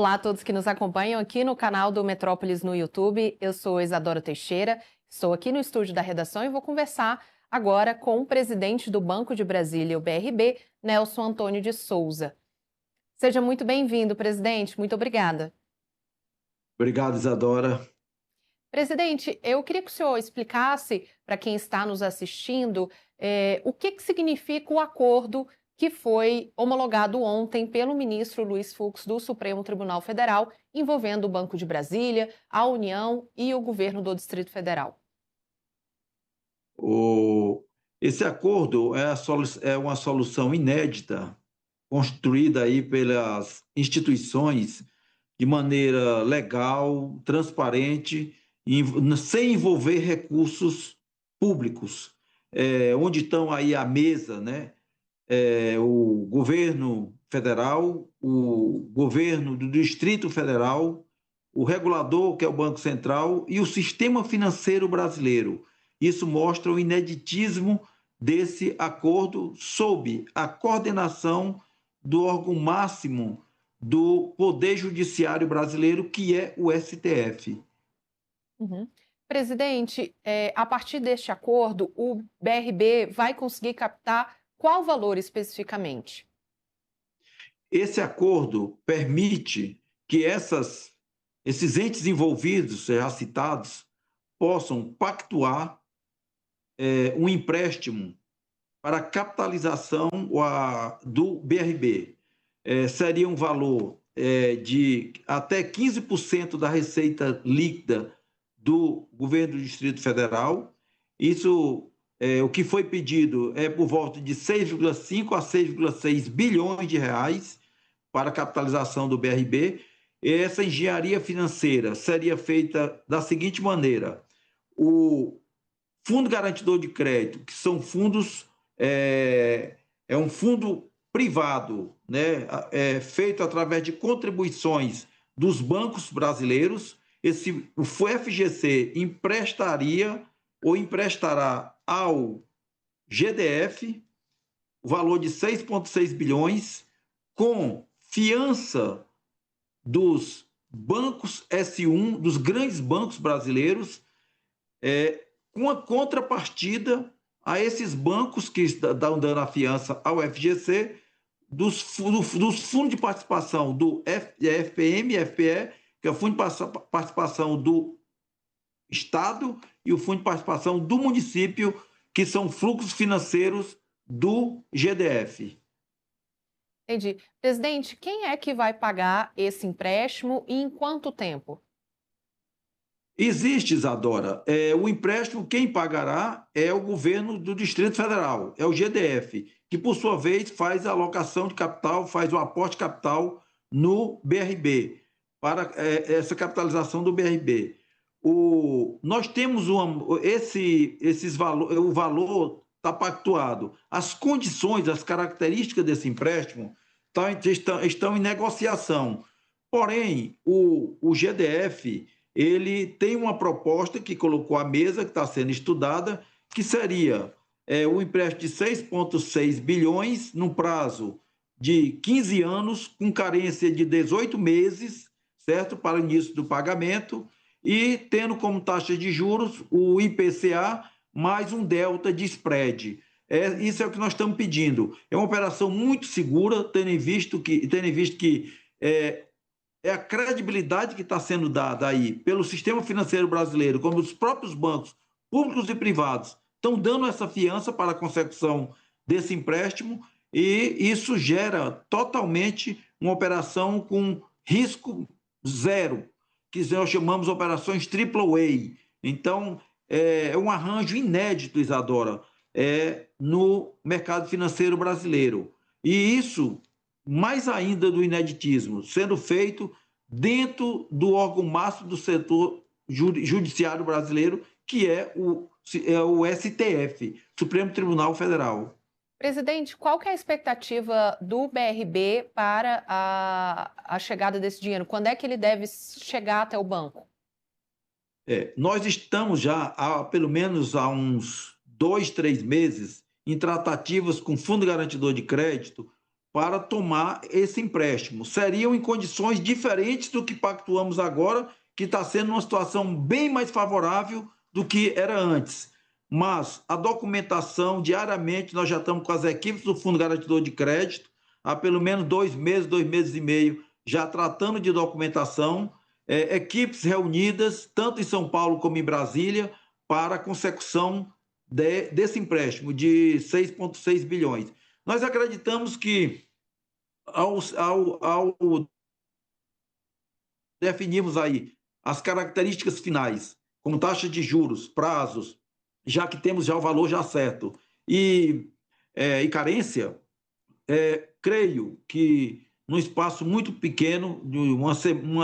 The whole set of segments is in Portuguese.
Olá a todos que nos acompanham aqui no canal do Metrópolis no YouTube. Eu sou Isadora Teixeira, estou aqui no estúdio da redação e vou conversar agora com o presidente do Banco de Brasília, o BRB, Nelson Antônio de Souza. Seja muito bem-vindo, presidente. Muito obrigada. Obrigado, Isadora. Presidente, eu queria que o senhor explicasse para quem está nos assistindo o que significa o acordo que foi homologado ontem pelo ministro Luiz Fux do Supremo Tribunal Federal, envolvendo o Banco de Brasília, a União e o governo do Distrito Federal. Esse acordo é uma solução inédita, construída aí pelas instituições de maneira legal, transparente, sem envolver recursos públicos, onde estão aí à mesa, né? O governo federal, o governo do Distrito Federal, o regulador, que é o Banco Central, e o sistema financeiro brasileiro. Isso mostra o ineditismo desse acordo sob a coordenação do órgão máximo do Poder Judiciário brasileiro, que é o STF. Uhum. Presidente, a partir deste acordo, o BRB vai conseguir captar qual valor especificamente? Esse acordo permite que esses entes envolvidos, já citados, possam pactuar um empréstimo para a capitalização do BRB. Seria um valor de até 15% da receita líquida do governo do Distrito Federal. Isso, o que foi pedido é por volta de 6,5 a 6,6 bilhões de reais para a capitalização do BRB. Essa engenharia financeira seria feita da seguinte maneira: o Fundo Garantidor de Crédito, que são fundos, é um fundo privado, né, feito através de contribuições dos bancos brasileiros. O FGC emprestaria ou emprestará ao GDF o valor de 6,6 bilhões, com fiança dos bancos S1, dos grandes bancos brasileiros, com a contrapartida a esses bancos que estão dando a fiança ao FGC, dos fundos de participação do FPM, FPE, que é o Fundo de Participação do Estado, e o Fundo de Participação do Município, que são fluxos financeiros do GDF. Entendi. Presidente, quem é que vai pagar esse empréstimo e em quanto tempo? Existe, Isadora, o empréstimo, quem pagará é o governo do Distrito Federal, é o GDF, que por sua vez faz a alocação de capital, faz o aporte de capital no BRB, para essa capitalização do BRB. Nós temos o valor está pactuado. As condições, as características desse empréstimo estão em negociação. Porém, o GDF ele tem uma proposta que colocou à mesa, que está sendo estudada, que seria um empréstimo de 6,6 bilhões num prazo de 15 anos, com carência de 18 meses, certo? Para o início do pagamento, e tendo como taxa de juros o IPCA mais um delta de spread. Isso é o que nós estamos pedindo. É uma operação muito segura, tendo visto que é a credibilidade que está sendo dada aí pelo sistema financeiro brasileiro, como os próprios bancos públicos e privados estão dando essa fiança para a consecução desse empréstimo, e isso gera totalmente uma operação com risco zero, que nós chamamos de operações AAA. Então, é um arranjo inédito, Isadora, no mercado financeiro brasileiro. E isso, mais ainda do ineditismo, sendo feito dentro do órgão máximo do setor judiciário brasileiro, que é o STF, Supremo Tribunal Federal. Presidente, qual que é a expectativa do BRB para a chegada desse dinheiro? Quando é que ele deve chegar até o banco? Nós estamos já, pelo menos há uns 2, 3 meses, em tratativas com o Fundo Garantidor de Crédito para tomar esse empréstimo. Seriam em condições diferentes do que pactuamos agora, que está sendo uma situação bem mais favorável do que era antes. Mas a documentação, diariamente, nós já estamos com as equipes do Fundo Garantidor de Crédito, há pelo menos 2 meses e meio, já tratando de documentação, equipes reunidas, tanto em São Paulo como em Brasília, para a consecução desse empréstimo de 6,6 bilhões. Nós acreditamos que, ao definirmos aí as características finais, como taxa de juros, prazos, já que temos já o valor já certo, e carência, creio que num espaço muito pequeno, de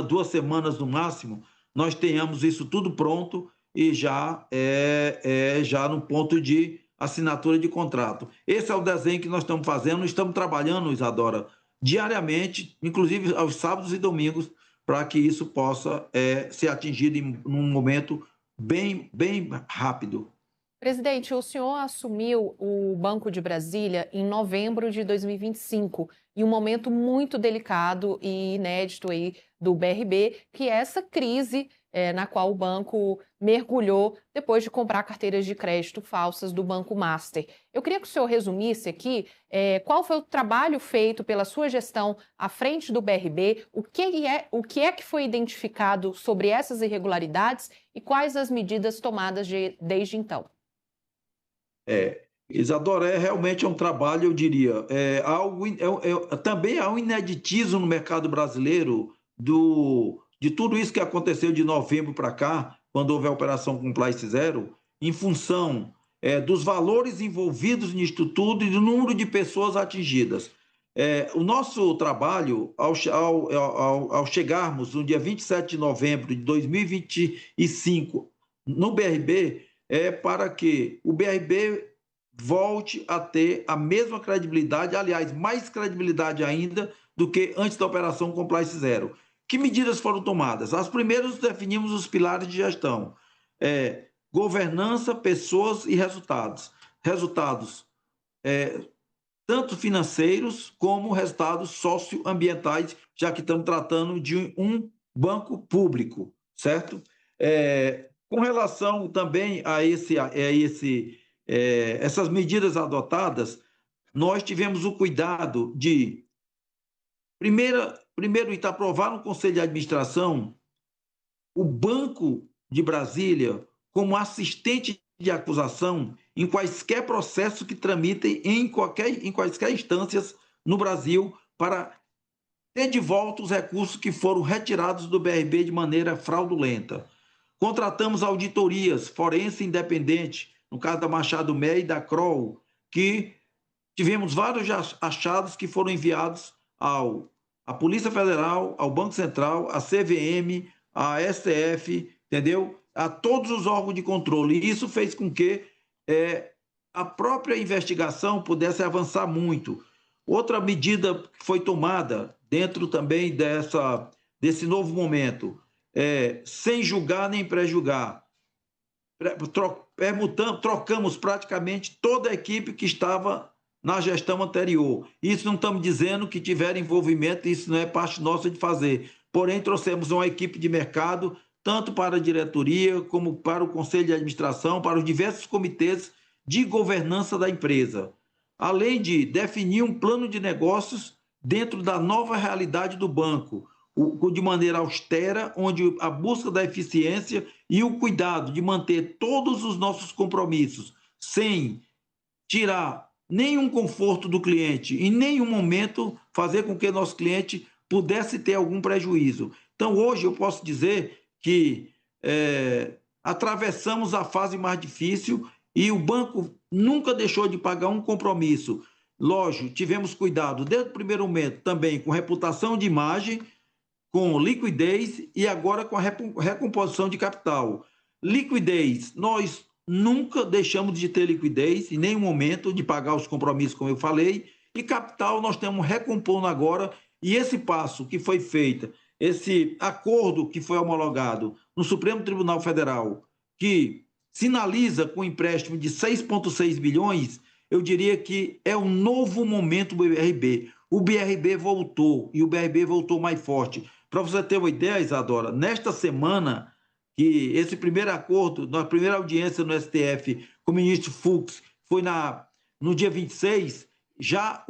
duas semanas no máximo, nós tenhamos isso tudo pronto e já no ponto de assinatura de contrato. Esse é o desenho que nós estamos fazendo, estamos trabalhando, Isadora, diariamente, inclusive aos sábados e domingos, para que isso possa ser atingido em um momento bem rápido. Presidente, o senhor assumiu o Banco de Brasília em novembro de 2025, em um momento muito delicado e inédito aí do BRB, que é essa crise na qual o banco mergulhou depois de comprar carteiras de crédito falsas do Banco Master. Eu queria que o senhor resumisse aqui qual foi o trabalho feito pela sua gestão à frente do BRB, o que é que foi identificado sobre essas irregularidades e quais as medidas tomadas desde então. Isadora, realmente é um trabalho, eu diria, também há um ineditismo no mercado brasileiro de tudo isso que aconteceu de novembro para cá, quando houve a Operação Compliance Zero, em função dos valores envolvidos nisto tudo e do número de pessoas atingidas. O nosso trabalho, ao chegarmos no dia 27 de novembro de 2025 no BRB, é para que o BRB volte a ter a mesma credibilidade, aliás, mais credibilidade ainda do que antes da Operação Compliance Zero. Que medidas foram tomadas? As primeiras definimos os pilares de gestão. Governança, pessoas e resultados. Resultados tanto financeiros como resultados socioambientais, já que estamos tratando de um banco público, certo? Com relação também a essas medidas adotadas, nós tivemos o cuidado de, primeiro, aprovar no Conselho de Administração o Banco de Brasília como assistente de acusação em quaisquer processos que tramitem em quaisquer instâncias no Brasil para ter de volta os recursos que foram retirados do BRB de maneira fraudulenta. Contratamos auditorias forense independente, no caso da Machado Meia e da Kroll, que tivemos vários achados que foram enviados à Polícia Federal, ao Banco Central, à CVM, à STF, entendeu? A todos os órgãos de controle. E isso fez com que a própria investigação pudesse avançar muito. Outra medida que foi tomada dentro também desse novo momento, sem julgar nem pré-julgar, trocamos praticamente toda a equipe que estava na gestão anterior. Isso não estamos dizendo que tiver envolvimento, isso não é parte nossa de fazer. Porém, trouxemos uma equipe de mercado, tanto para a diretoria, como para o Conselho de Administração, para os diversos comitês de governança da empresa, além de definir um plano de negócios dentro da nova realidade do banco, de maneira austera, onde a busca da eficiência e o cuidado de manter todos os nossos compromissos, sem tirar nenhum conforto do cliente, em nenhum momento fazer com que nosso cliente pudesse ter algum prejuízo. Então, hoje eu posso dizer que atravessamos a fase mais difícil e o banco nunca deixou de pagar um compromisso. Lógico, tivemos cuidado desde o primeiro momento também com reputação de imagem, com liquidez e agora com a recomposição de capital. Liquidez, nós nunca deixamos de ter liquidez, em nenhum momento, de pagar os compromissos, como eu falei, e capital nós estamos recompondo agora, e esse passo que foi feito, esse acordo que foi homologado no Supremo Tribunal Federal, que sinaliza com um empréstimo de 6,6 bilhões, eu diria que é um novo momento do BRB. o BRB voltou, e o BRB voltou mais forte. Para você ter uma ideia, Isadora, nesta semana, que esse primeiro acordo, na primeira audiência no STF com o ministro Fux, foi no dia 26, já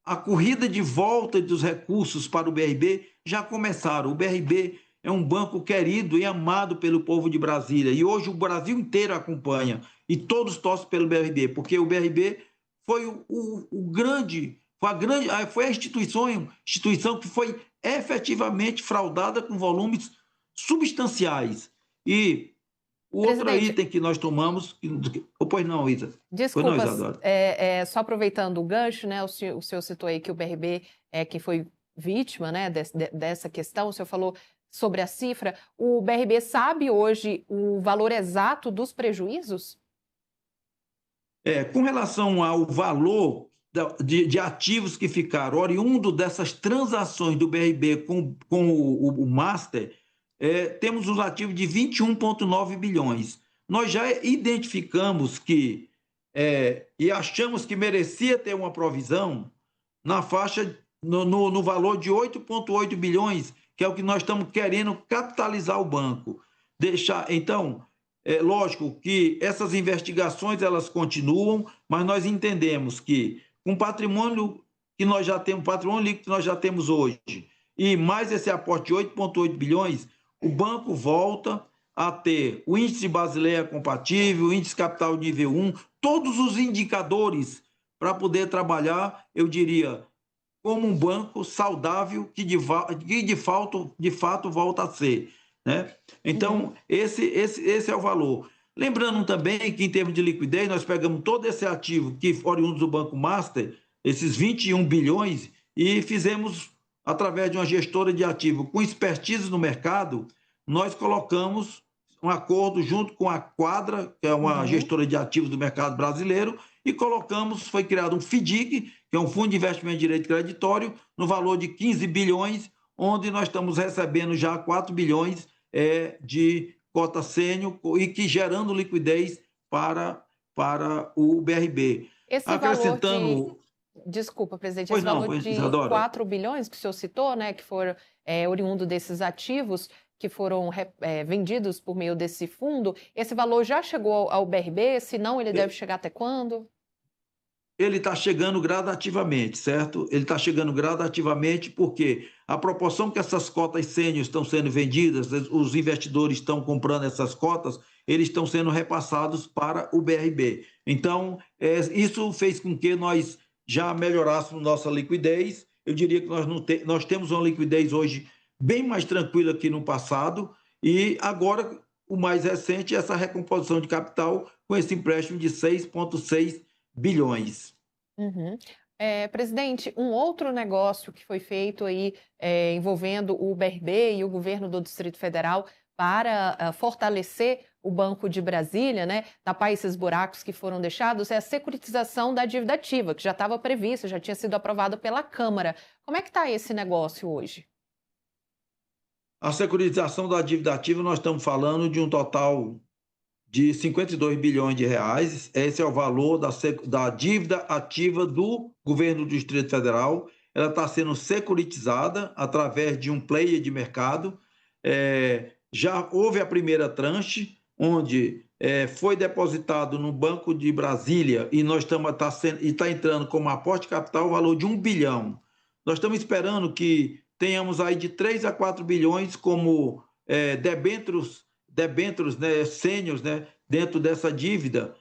a corrida de volta dos recursos para o BRB já começaram. O BRB é um banco querido e amado pelo povo de Brasília, e hoje o Brasil inteiro acompanha, e todos torcem pelo BRB, porque o BRB foi o grande, foi a instituição que foi efetivamente fraudada com volumes substanciais. E o outro Presidente, item que nós tomamos. Pois não, Isa. Pois não, desculpa, Isadora. só aproveitando o gancho, né? O senhor citou aí que o BRB é quem foi vítima, né, dessa questão. O senhor falou sobre a cifra. O BRB sabe hoje o valor exato dos prejuízos? Com relação ao valor de ativos que ficaram oriundo dessas transações do BRB com o Master, temos os ativos de 21,9 bilhões. Nós já identificamos que, e achamos que merecia ter uma provisão na faixa, no valor de 8,8 bilhões, que é o que nós estamos querendo capitalizar o banco. Então, é lógico que essas investigações elas continuam, mas nós entendemos que com o patrimônio que nós já temos, patrimônio líquido que nós já temos hoje, e mais esse aporte de 8,8 bilhões, o banco volta a ter o índice Basileia compatível, o índice capital nível 1, todos os indicadores para poder trabalhar, eu diria, como um banco saudável que de fato volta a ser. Né? Então, esse é o valor. Lembrando também que, em termos de liquidez, nós pegamos todo esse ativo que oriundo do Banco Master, esses 21 bilhões, e fizemos, através de uma gestora de ativo com expertise no mercado, nós colocamos um acordo junto com a Quadra, que é uma gestora de ativos do mercado brasileiro, e foi criado um FDIC, que é um Fundo de Investimento de Direito Creditório, no valor de 15 bilhões, onde nós estamos recebendo já 4 bilhões de cota sênior e que gerando liquidez para o BRB. Esse Acrescentando... valor de... Desculpa, presidente, Pois esse não, valor de Isadora. 4 bilhões que o senhor citou, né, que foram oriundo desses ativos que foram vendidos por meio desse fundo, esse valor já chegou ao BRB? Se não, ele deve chegar até quando? Ele está chegando gradativamente, certo? Ele está chegando gradativamente porque a proporção que essas cotas sênior estão sendo vendidas, os investidores estão comprando essas cotas, eles estão sendo repassados para o BRB. Então, isso fez com que nós já melhorássemos nossa liquidez. Eu diria que nós temos uma liquidez hoje bem mais tranquila que no passado, e agora, o mais recente, é essa recomposição de capital com esse empréstimo de 6,6 bilhões. Presidente, um outro negócio que foi feito aí envolvendo o BRB e o governo do Distrito Federal para fortalecer o Banco de Brasília, né, tapar esses buracos que foram deixados, é a securitização da dívida ativa, que já estava prevista, já tinha sido aprovado pela Câmara. Como é que está esse negócio hoje? A securitização da dívida ativa, nós estamos falando de um total de 52 bilhões de reais. Esse é o valor da dívida ativa do governo do Distrito Federal. Ela está sendo securitizada através de um player de mercado. Já houve a primeira tranche, onde foi depositado no Banco de Brasília e está entrando como aporte de capital o valor de 1 bilhão. Nós estamos esperando que tenhamos aí de 3 a 4 bilhões como debêntures, né, sêniores, né, dentro dessa dívida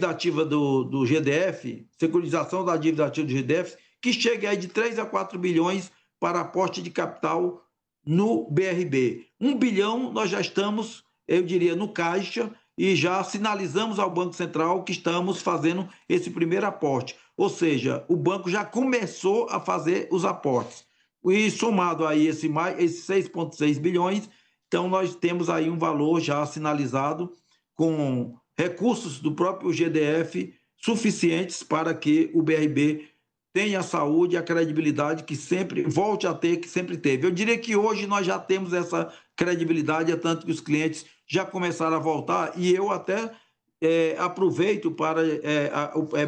ativa do GDF, securitização da dívida ativa do GDF, que chegue aí de 3 a 4 bilhões para aporte de capital no BRB. 1 bilhão nós já estamos, eu diria, no caixa, e já sinalizamos ao Banco Central que estamos fazendo esse primeiro aporte. Ou seja, o banco já começou a fazer os aportes. E somado aí esses 6,6 bilhões, então nós temos aí um valor já sinalizado com recursos do próprio GDF suficientes para que o BRB tenha a saúde e a credibilidade que sempre volte a ter, que sempre teve. Eu diria que hoje nós já temos essa credibilidade, é tanto que os clientes já começaram a voltar, e eu até aproveito para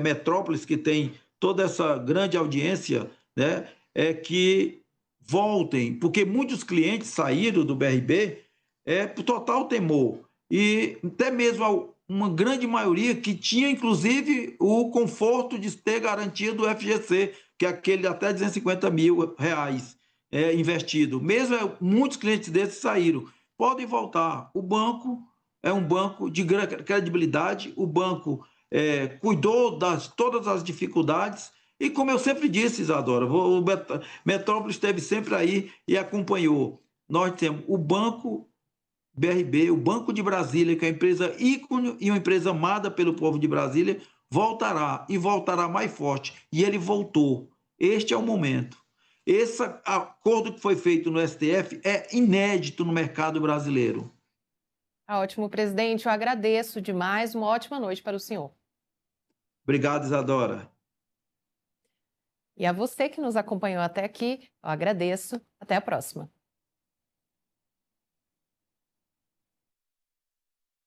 Metrópolis, que tem toda essa grande audiência, né, é que voltem, porque muitos clientes saíram do BRB por total temor, e até mesmo uma grande maioria que tinha, inclusive, o conforto de ter garantia do FGC, que é aquele até R$ 250 mil investido. Mesmo muitos clientes desses saíram. Podem voltar. O banco é um banco de grande credibilidade, o banco cuidou de todas as dificuldades, e como eu sempre disse, Isadora, o Metrópolis esteve sempre aí e acompanhou. Nós temos o Banco BRB, o Banco de Brasília, que é uma empresa ícone e uma empresa amada pelo povo de Brasília, voltará e voltará mais forte. E ele voltou. Este é o momento. Esse acordo que foi feito no STF é inédito no mercado brasileiro. Tá ótimo, presidente. Eu agradeço demais. Uma ótima noite para o senhor. Obrigado, Isadora. E a você que nos acompanhou até aqui, eu agradeço. Até a próxima.